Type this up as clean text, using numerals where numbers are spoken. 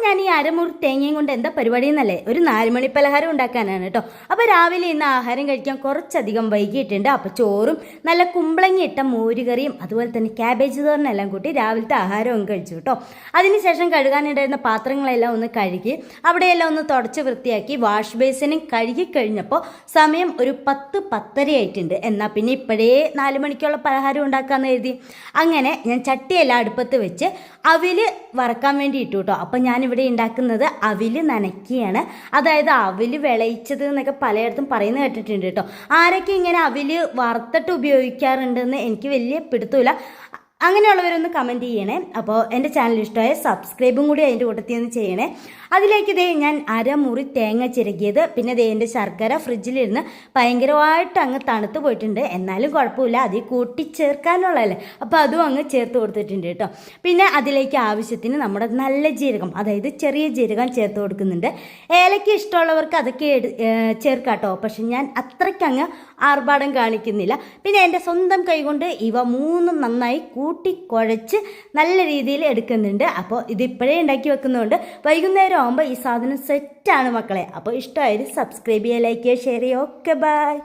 ഞാൻ ഈ അരമുറി തേങ്ങയും കൊണ്ട് എന്താ പരിപാടി എന്നല്ലേ, ഒരു 4 മണി പലഹാരം ഉണ്ടാക്കാനാണ് കേട്ടോ. അപ്പോൾ രാവിലെ ഇന്ന് ആഹാരം കഴിക്കാൻ കുറച്ചധികം വൈകിയിട്ടുണ്ട്. അപ്പോൾ ചോറും നല്ല കുമ്പളങ്ങി ഇട്ട മോരുകറിയും അതുപോലെ തന്നെ ക്യാബേജ് തോരനെല്ലാം കൂട്ടി രാവിലത്തെ ആഹാരവും കഴിച്ചു കേട്ടോ. അതിനുശേഷം കഴുകാനിടായിരുന്ന പാത്രങ്ങളെല്ലാം ഒന്ന് കഴുകി അവിടെയെല്ലാം ഒന്ന് തുടച്ച് വൃത്തിയാക്കി വാഷ് ബേസിനും കഴുകി കഴിഞ്ഞപ്പോൾ സമയം ഒരു 10-10:30 ആയിട്ടുണ്ട്. എന്നാൽ പിന്നെ ഇപ്പോഴേ 4 മണിക്കുള്ള പലഹാരം ഉണ്ടാക്കാമെന്ന് കരുതി അങ്ങനെ ഞാൻ ചട്ടിയെല്ലാം അടുപ്പത്ത് വെച്ച് അവിൽ വറക്കാൻ വേണ്ടി ഇട്ടു കേട്ടോ. അപ്പം ഞാനിവിടെ ഉണ്ടാക്കുന്നത് അവിൽ നനയ്ക്കുകയാണ്. അതായത് അവിൽ വിളയിച്ചത് എന്നൊക്കെ പലയിടത്തും പറയുന്നത് കേട്ടിട്ടുണ്ട് കേട്ടോ. ആരൊക്കെ ഇങ്ങനെ അവിൽ വറുത്തിട്ട് ഉപയോഗിക്കാറുണ്ടെന്ന് എനിക്ക് വലിയ പിടുത്തമില്ല. അങ്ങനെയുള്ളവരൊന്ന് കമൻറ്റ് ചെയ്യണേ. അപ്പോൾ എൻ്റെ ചാനൽ ഇഷ്ടമായ സബ്സ്ക്രൈബും കൂടി അതിൻ്റെ കൂട്ടത്തിൽ നിന്ന് ചെയ്യണേ. അതിലേക്ക് ഞാൻ അരമുറി തേങ്ങ ചിരകിയത്, പിന്നെ എൻ്റെ ശർക്കര ഫ്രിഡ്ജിലിരുന്ന് ഭയങ്കരമായിട്ട് അങ്ങ് തണുത്ത് പോയിട്ടുണ്ട്. എന്നാലും കുഴപ്പമില്ല, അതിൽ കൂട്ടി ചേർക്കാനുള്ളതല്ലേ, അപ്പോൾ അതും അങ്ങ് ചേർത്ത് കൊടുത്തിട്ടുണ്ട് കേട്ടോ. പിന്നെ അതിലേക്ക് ആവശ്യത്തിന് നമ്മുടെ നല്ല ജീരകം, അതായത് ചെറിയ ജീരകം ചേർത്ത് കൊടുക്കുന്നുണ്ട്. ഏലയ്ക്ക് ഇഷ്ടമുള്ളവർക്ക് അതൊക്കെ ചേർക്കാം കേട്ടോ. പക്ഷെ ഞാൻ അത്രയ്ക്കങ്ങ് ആർഭാടം കാണിക്കുന്നില്ല. പിന്നെ എൻ്റെ സ്വന്തം കൈകൊണ്ട് ഇവ 3 നന്നായി കൂട്ടി കുഴച്ച് നല്ല രീതിയിൽ എടുക്കുന്നുണ്ട്. അപ്പോൾ ഇതിപ്പോഴേ ഉണ്ടാക്കി വെക്കുന്നതുകൊണ്ട് വൈകുന്നേരം ആകുമ്പോൾ ഈ സാധനം സെറ്റാണ് മക്കളെ. അപ്പോൾ ഇഷ്ടമായാലും സബ്സ്ക്രൈബ് ചെയ്യുക, ലൈക്ക് ചെയ്യുക, ഷെയർ ചെയ്യുക. Okay, by.